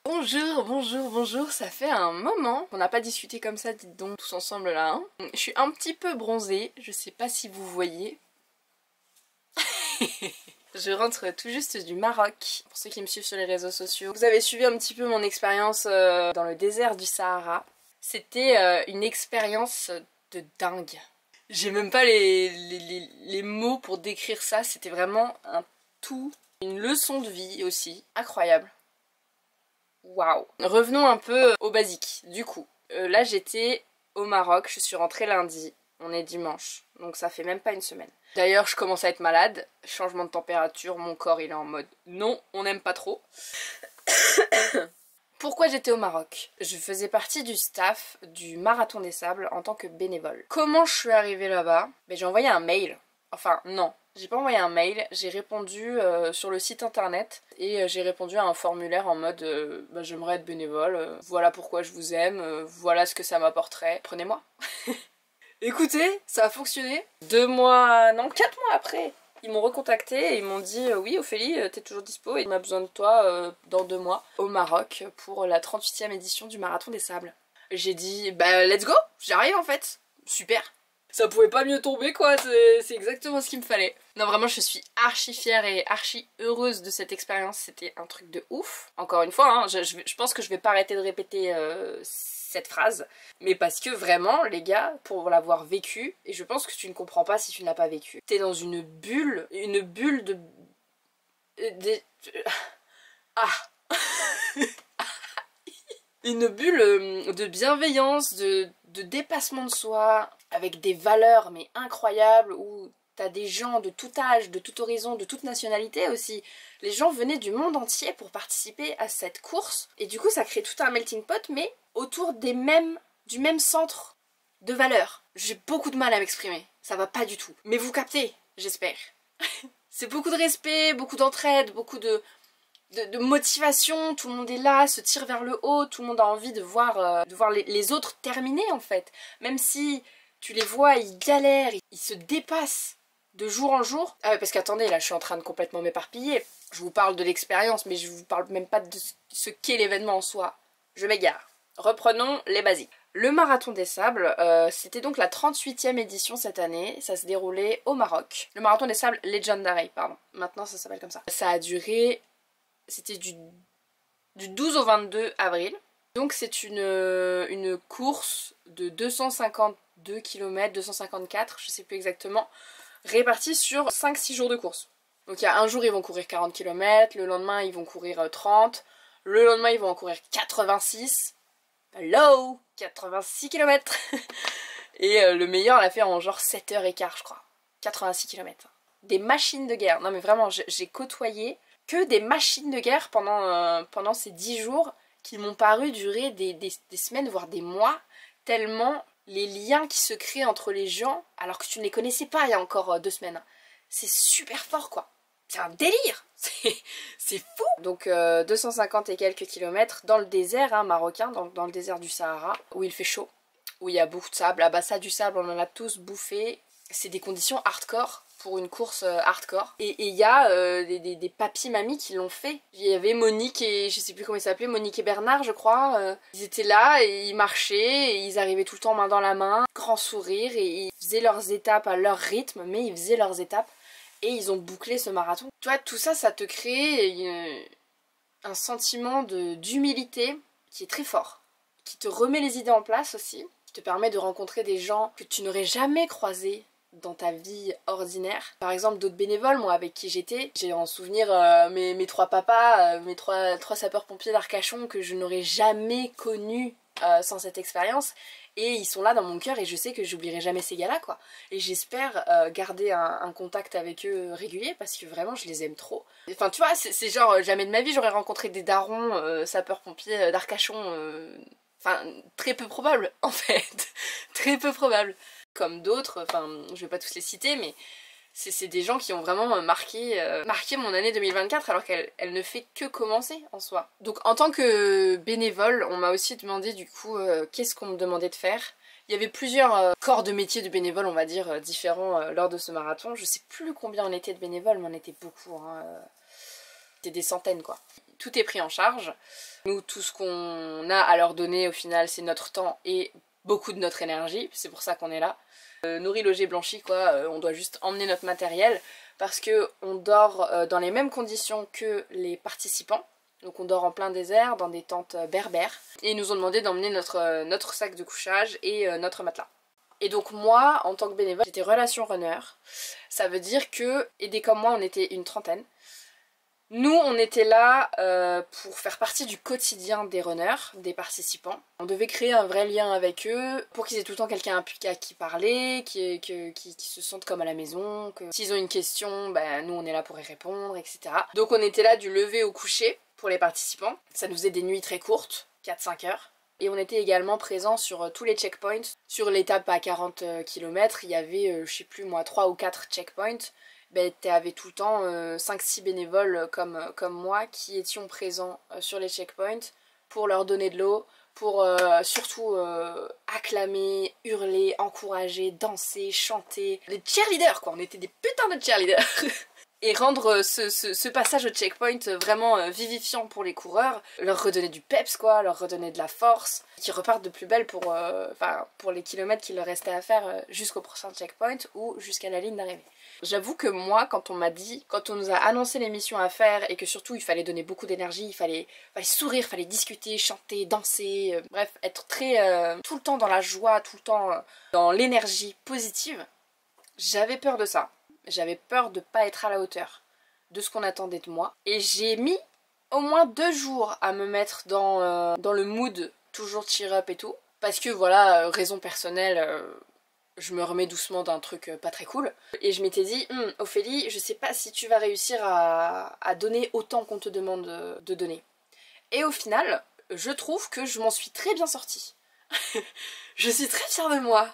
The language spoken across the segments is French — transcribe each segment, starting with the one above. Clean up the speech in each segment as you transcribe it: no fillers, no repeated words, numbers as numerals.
Bonjour, bonjour, bonjour, ça fait un moment qu'on n'a pas discuté comme ça, dites donc, tous ensemble là. Hein. Je suis un petit peu bronzée, je sais pas si vous voyez. Je rentre tout juste du Maroc, pour ceux qui me suivent sur les réseaux sociaux. Vous avez suivi un petit peu mon expérience dans le désert du Sahara. C'était une expérience de dingue. J'ai même pas les mots pour décrire ça, c'était vraiment un tout, une leçon de vie aussi, incroyable. Waouh. Revenons un peu au basique, du coup. Là j'étais au Maroc, je suis rentrée lundi, on est dimanche, donc ça fait même pas une semaine. D'ailleurs je commence à être malade, changement de température, mon corps il est en mode non, on n'aime pas trop. Pourquoi j'étais au Maroc? Je faisais partie du staff du Marathon des Sables en tant que bénévole. Comment je suis arrivée là-bas? J'ai envoyé un mail, enfin non. J'ai pas envoyé un mail, j'ai répondu sur le site internet et j'ai répondu à un formulaire en mode j'aimerais être bénévole, voilà pourquoi je vous aime, voilà ce que ça m'apporterait, prenez-moi. Écoutez, ça a fonctionné. 4 mois après, ils m'ont recontacté et ils m'ont dit oui Ophélie, t'es toujours dispo et on a besoin de toi dans 2 mois au Maroc pour la 38e édition du Marathon des Sables. J'ai dit let's go, j'arrive en fait, super. Ça pouvait pas mieux tomber quoi, c'est exactement ce qu'il me fallait. Non vraiment je suis archi fière et archi heureuse de cette expérience, c'était un truc de ouf. Encore une fois, hein, je pense que je vais pas arrêter de répéter cette phrase. Mais parce que vraiment les gars, pour l'avoir vécu, et je pense que tu ne comprends pas si tu ne l'as pas vécu, t'es dans une bulle de... Ah une bulle de bienveillance, de dépassement de soi, avec des valeurs mais incroyables, où t'as des gens de tout âge, de tout horizon, de toute nationalité aussi. Les gens venaient du monde entier pour participer à cette course, et du coup ça crée tout un melting pot, mais autour du même centre de valeurs. J'ai beaucoup de mal à m'exprimer, ça va pas du tout. Mais vous captez, j'espère. C'est beaucoup de respect, beaucoup d'entraide, beaucoup de motivation, tout le monde est là, se tire vers le haut, tout le monde a envie de voir les autres terminer en fait. Même si tu les vois, ils galèrent, ils se dépassent de jour en jour. Ah ouais, parce qu'attendez, là je suis en train de complètement m'éparpiller. Je vous parle de l'expérience, mais je vous parle même pas de ce qu'est l'événement en soi. Je m'égare. Reprenons les basiques. Le Marathon des Sables, c'était donc la 38e édition cette année, ça se déroulait au Maroc. Le Marathon des Sables Legendary, pardon. Maintenant ça s'appelle comme ça. Ça a duré... C'était du 12 au 22 avril. Donc c'est une course de 252 km, 254, je sais plus exactement, répartie sur 5-6 jours de course. Donc il y a un jour ils vont courir 40 km, le lendemain ils vont courir 30, le lendemain ils vont en courir 86. Hello 86 km. Et le meilleur l'a fait en genre 7h15 je crois. 86 km. Des machines de guerre. Non mais vraiment, j'ai côtoyé que des machines de guerre pendant ces 10 jours qui m'ont paru durer des semaines, voire des mois, tellement les liens qui se créent entre les gens, alors que tu ne les connaissais pas il y a encore 2 semaines. C'est super fort quoi. C'est un délire. C'est fou. Donc 250 et quelques kilomètres dans le désert hein, marocain, dans le désert du Sahara, où il fait chaud, où il y a beaucoup de sable. Ah bah ça, du sable, on en a tous bouffé. C'est des conditions hardcore pour une course hardcore. Et il y a des papis-mamies qui l'ont fait. Il y avait Monique et je sais plus comment ils s'appelaient, Monique et Bernard je crois. Ils étaient là et ils marchaient et ils arrivaient tout le temps main dans la main, grand sourire, et ils faisaient leurs étapes à leur rythme, mais ils faisaient leurs étapes et ils ont bouclé ce marathon. Tu vois, tout ça, ça te crée un sentiment d'humilité qui est très fort, qui te remet les idées en place aussi, qui te permet de rencontrer des gens que tu n'aurais jamais croisés dans ta vie ordinaire. Par exemple d'autres bénévoles, moi avec qui j'étais, j'ai en souvenir mes 3 papas, mes 3 sapeurs-pompiers d'Arcachon que je n'aurais jamais connus sans cette expérience, et ils sont là dans mon cœur et je sais que j'oublierai jamais ces gars-là quoi. Et j'espère garder un contact avec eux régulier parce que vraiment je les aime trop. Enfin tu vois, c'est genre jamais de ma vie j'aurais rencontré des darons sapeurs-pompiers d'Arcachon, enfin très peu probable en fait, très peu probable. Comme d'autres, enfin je vais pas tous les citer, mais c'est des gens qui ont vraiment marqué mon année 2024 alors qu'elle ne fait que commencer en soi. Donc en tant que bénévole, on m'a aussi demandé du coup qu'est-ce qu'on me demandait de faire. Il y avait plusieurs corps de métier de bénévoles, on va dire, différents lors de ce marathon. Je sais plus combien on était de bénévoles, mais on était beaucoup, hein. C'était des centaines quoi. Tout est pris en charge. Nous, tout ce qu'on a à leur donner au final, c'est notre temps et beaucoup de notre énergie. C'est pour ça qu'on est là. Nourri, logé, blanchi quoi, on doit juste emmener notre matériel parce que on dort dans les mêmes conditions que les participants. Donc on dort en plein désert dans des tentes berbères. Et ils nous ont demandé d'emmener notre sac de couchage et notre matelas. Et donc moi, en tant que bénévole, j'étais relation runner. Ça veut dire que, aidés comme moi, on était une trentaine. Nous, on était là pour faire partie du quotidien des runners, des participants. On devait créer un vrai lien avec eux pour qu'ils aient tout le temps quelqu'un à qui parler, qui se sentent comme à la maison, que s'ils ont une question, ben, nous on est là pour y répondre, etc. Donc on était là du lever au coucher pour les participants. Ça nous faisait des nuits très courtes, 4-5 heures. Et on était également présents sur tous les checkpoints. Sur l'étape à 40 km, il y avait, je sais plus moi, 3 ou 4 checkpoints. Ben, t'avais tout le temps 5-6 bénévoles comme moi qui étions présents sur les checkpoints pour leur donner de l'eau, pour surtout acclamer, hurler, encourager, danser, chanter. Les cheerleaders quoi, on était des putains de cheerleaders. Et rendre ce passage au checkpoint vraiment vivifiant pour les coureurs, leur redonner du peps quoi, leur redonner de la force, qui repartent de plus belle pour les kilomètres qu'il leur restait à faire jusqu'au prochain checkpoint ou jusqu'à la ligne d'arrivée. J'avoue que moi, quand on nous a annoncé les missions à faire et que surtout il fallait donner beaucoup d'énergie, il fallait sourire, il fallait discuter, chanter, danser, bref, être très tout le temps dans la joie, tout le temps dans l'énergie positive, j'avais peur de ça. J'avais peur de pas être à la hauteur de ce qu'on attendait de moi. Et j'ai mis au moins 2 jours à me mettre dans le mood toujours cheer up et tout. Parce que voilà, raison personnelle, je me remets doucement d'un truc pas très cool. Et je m'étais dit, Ophélie, je sais pas si tu vas réussir à donner autant qu'on te demande de donner. Et au final, je trouve que je m'en suis très bien sortie. Je suis très fière de moi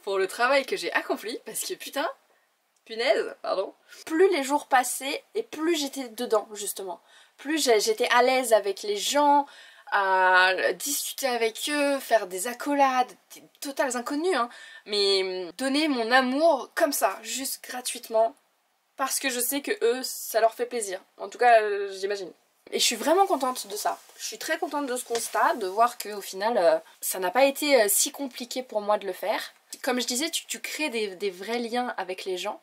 pour le travail que j'ai accompli. Parce que punaise, pardon. Plus les jours passaient et plus j'étais dedans justement. Plus j'étais à l'aise avec les gens, à discuter avec eux, faire des accolades, des totales inconnues, hein. Mais donner mon amour comme ça, juste gratuitement, parce que je sais que eux, ça leur fait plaisir. En tout cas, j'imagine. Et je suis vraiment contente de ça. Je suis très contente de ce constat, de voir qu'au final, ça n'a pas été si compliqué pour moi de le faire. Comme je disais, tu crées des vrais liens avec les gens.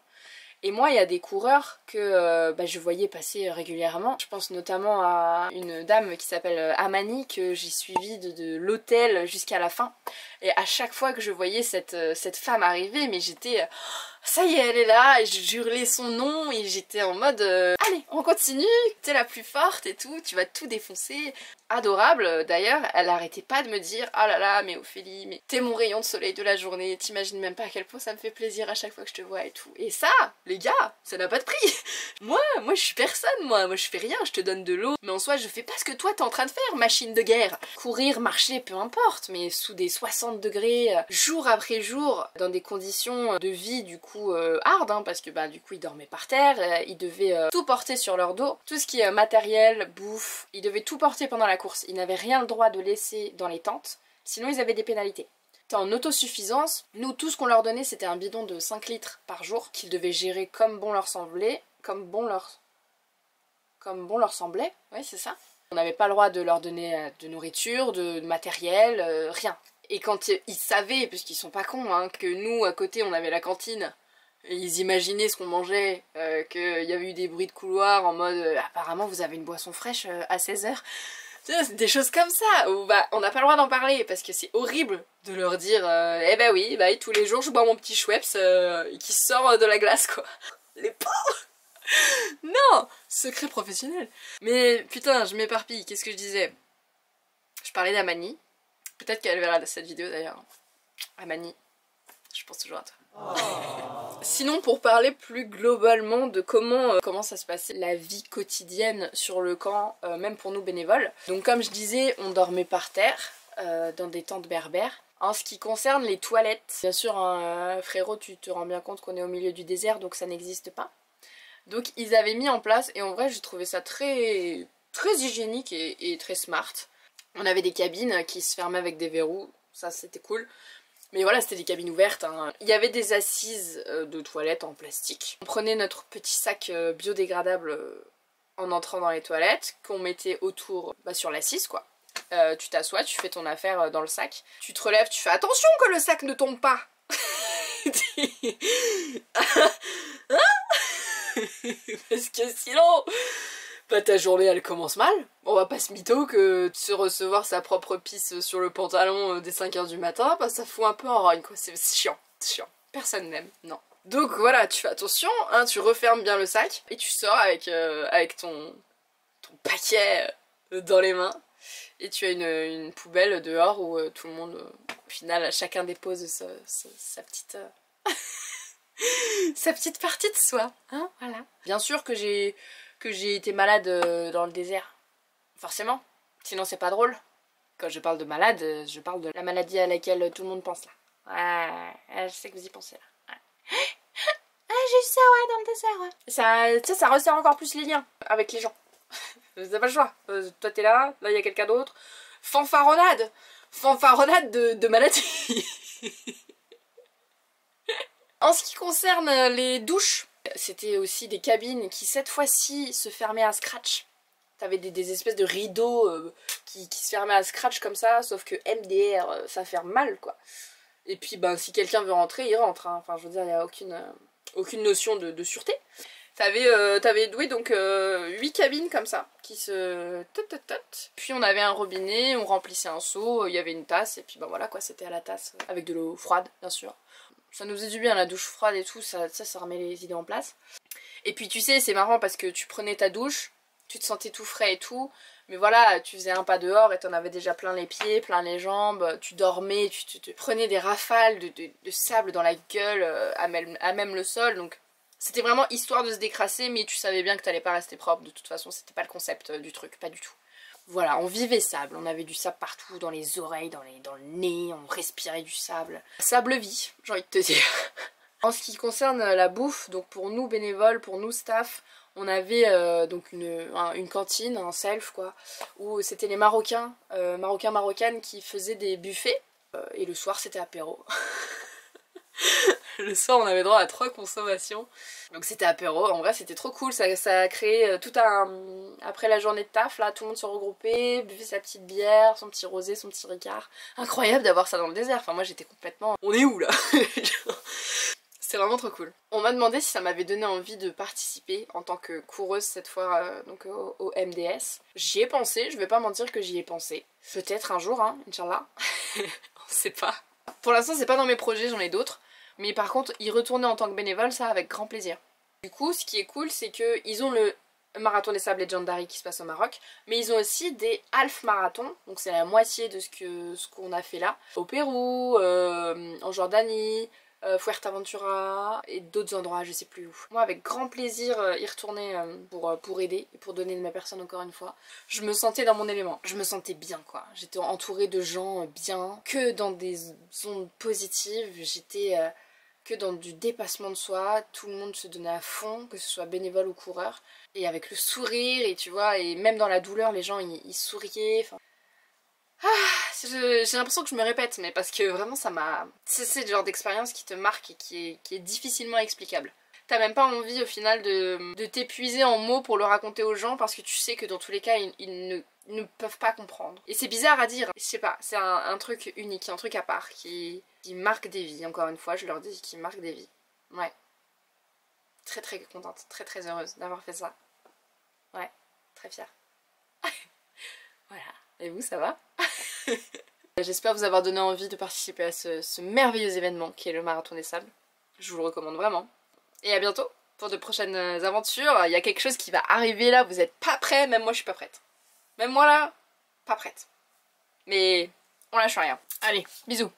Et moi, il y a des coureurs que je voyais passer régulièrement. Je pense notamment à une dame qui s'appelle Amani, que j'ai suivie de l'hôtel jusqu'à la fin. Et à chaque fois que je voyais cette femme arriver, mais j'étais... ça y est, elle est là, et je hurlais son nom, et j'étais en mode... allez, on continue, t'es la plus forte et tout, tu vas tout défoncer. Adorable, d'ailleurs, elle arrêtait pas de me dire « ah là là, mais Ophélie, mais t'es mon rayon de soleil de la journée, t'imagines même pas à quel point ça me fait plaisir à chaque fois que je te vois et tout. » Et ça, les gars, ça n'a pas de prix. Moi je suis personne, moi je fais rien, je te donne de l'eau, mais en soi je fais pas ce que toi t'es en train de faire, machine de guerre. Courir, marcher, peu importe, mais sous des 60 degrés, jour après jour, dans des conditions de vie du coup hard, hein, parce que du coup ils dormaient par terre, ils devaient tout porter sur leur dos, tout ce qui est matériel, bouffe, ils devaient tout porter pendant la course, ils n'avaient rien le droit de laisser dans les tentes, sinon ils avaient des pénalités. En autosuffisance, nous tout ce qu'on leur donnait c'était un bidon de 5 litres par jour qu'ils devaient gérer comme bon leur semblait, comme bon leur semblait, oui c'est ça. On n'avait pas le droit de leur donner de nourriture, de matériel, rien. Et quand ils savaient, puisqu'ils sont pas cons, hein, que nous à côté on avait la cantine, et ils imaginaient ce qu'on mangeait, qu'il y avait eu des bruits de couloir en mode apparemment vous avez une boisson fraîche à 16h. Des choses comme ça, où on n'a pas le droit d'en parler parce que c'est horrible de leur dire eh ben oui, tous les jours je bois mon petit Schweppes qui sort de la glace quoi. Les pauvres. Non, secret professionnel. Mais putain, je m'éparpille, qu'est-ce que je disais? Je parlais d'Amani, peut-être qu'elle verra cette vidéo d'ailleurs. Amani, je pense toujours à toi. Sinon, pour parler plus globalement de comment ça se passait la vie quotidienne sur le camp, même pour nous bénévoles. Donc comme je disais, on dormait par terre, dans des tentes berbères. En ce qui concerne les toilettes, bien sûr, hein, frérot, tu te rends bien compte qu'on est au milieu du désert, donc ça n'existe pas. Donc ils avaient mis en place, et en vrai j'ai trouvé ça très hygiénique et très smart. On avait des cabines qui se fermaient avec des verrous, ça c'était cool. Mais voilà, c'était des cabines ouvertes, hein. Il y avait des assises de toilettes en plastique. On prenait notre petit sac biodégradable en entrant dans les toilettes, qu'on mettait autour, sur l'assise quoi. Tu t'assois, tu fais ton affaire dans le sac. Tu te relèves, tu fais attention que le sac ne tombe pas. Parce que sinon, ta journée elle commence mal. On va pas se mytho que se recevoir sa propre pisse sur le pantalon dès 5h du matin, ça fout un peu en rogne quoi. C'est chiant, chiant. Personne n'aime, non. Donc voilà, tu fais attention, hein, tu refermes bien le sac et tu sors avec ton paquet dans les mains. Et tu as une poubelle dehors où tout le monde, au final, chacun dépose sa petite... sa petite partie de soi, hein, voilà. Bien sûr que j'ai été malade dans le désert, forcément, sinon c'est pas drôle. Quand je parle de malade, je parle de la maladie à laquelle tout le monde pense là. Ouais, je sais que vous y pensez là. Ouais. Ah, j'ai eu ça, ouais, dans le désert, ouais. Ça resserre encore plus les liens avec les gens. T'as pas le choix. Toi t'es là il y a quelqu'un d'autre. Fanfaronnade de maladie. En ce qui concerne les douches, c'était aussi des cabines qui cette fois-ci se fermaient à scratch. T'avais des espèces de rideaux qui se fermaient à scratch comme ça, sauf que MDR ça ferme mal quoi. Et puis si quelqu'un veut rentrer, il rentre, hein. Enfin je veux dire, il n'y a aucune notion de sûreté. T'avais oui, donc 8 cabines comme ça qui se... Puis on avait un robinet, on remplissait un seau, il y avait une tasse et puis voilà quoi, c'était à la tasse avec de l'eau froide bien sûr. Ça nous faisait du bien la douche froide et tout, ça remet les idées en place. Et puis tu sais, c'est marrant parce que tu prenais ta douche, tu te sentais tout frais et tout, mais voilà, tu faisais un pas dehors et t'en avais déjà plein les pieds, plein les jambes, tu dormais, tu te prenais des rafales de sable dans la gueule à même le sol, donc c'était vraiment histoire de se décrasser, mais tu savais bien que t'allais pas rester propre, de toute façon c'était pas le concept du truc, pas du tout. Voilà, on vivait sable, on avait du sable partout, dans les oreilles, dans le nez, on respirait du sable. Sable vie, j'ai envie de te dire. En ce qui concerne la bouffe, donc pour nous bénévoles, pour nous staff, on avait donc une cantine, un self quoi, où c'était les Marocaines qui faisaient des buffets, et le soir c'était apéro. Le soir on avait droit à 3 consommations, donc c'était apéro, en vrai c'était trop cool, ça a créé tout un... Après la journée de taf là, tout le monde se regroupait, buvait sa petite bière, son petit rosé, son petit ricard. Incroyable d'avoir ça dans le désert, enfin moi j'étais complètement... On est où là? C'est vraiment trop cool. On m'a demandé si ça m'avait donné envie de participer en tant que coureuse cette fois donc au MDS. J'y ai pensé, je vais pas mentir que j'y ai pensé. Peut-être un jour, hein, Inch'Allah. On sait pas. Pour l'instant c'est pas dans mes projets, j'en ai d'autres. Mais par contre, y retourner en tant que bénévole, ça avec grand plaisir. Du coup, ce qui est cool, c'est qu'ils ont le Marathon des Sables Legendary qui se passe au Maroc, mais ils ont aussi des half-marathons, donc c'est la moitié de ce qu'on a fait là. Au Pérou, en Jordanie, Fuerteventura et d'autres endroits, je sais plus où. Moi, avec grand plaisir, y retourner pour aider et pour donner de ma personne encore une fois. Je me sentais dans mon élément, je me sentais bien quoi. J'étais entourée de gens bien, que dans des ondes positives, j'étais... que dans du dépassement de soi, tout le monde se donnait à fond, que ce soit bénévole ou coureur, et avec le sourire, et tu vois, et même dans la douleur, les gens ils souriaient, enfin... j'ai l'impression que je me répète, mais parce que vraiment ça m'a... C'est le genre d'expérience qui te marque et qui est difficilement explicable. T'as même pas envie au final de t'épuiser en mots pour le raconter aux gens, parce que tu sais que dans tous les cas, ils ne peuvent pas comprendre. Et c'est bizarre à dire, je sais pas, c'est un truc unique, un truc à part, qui marque des vies, encore une fois, je leur dis, qui marque des vies. Ouais. Très très contente, très très heureuse d'avoir fait ça. Ouais, très fière. Voilà. Et vous, ça va? J'espère vous avoir donné envie de participer à ce merveilleux événement qui est le Marathon des Sables. Je vous le recommande vraiment. Et à bientôt pour de prochaines aventures. Il y a quelque chose qui va arriver là, vous êtes pas prêts, même moi je suis pas prête. Même moi là, pas prête. Mais on lâche rien. Allez, bisous.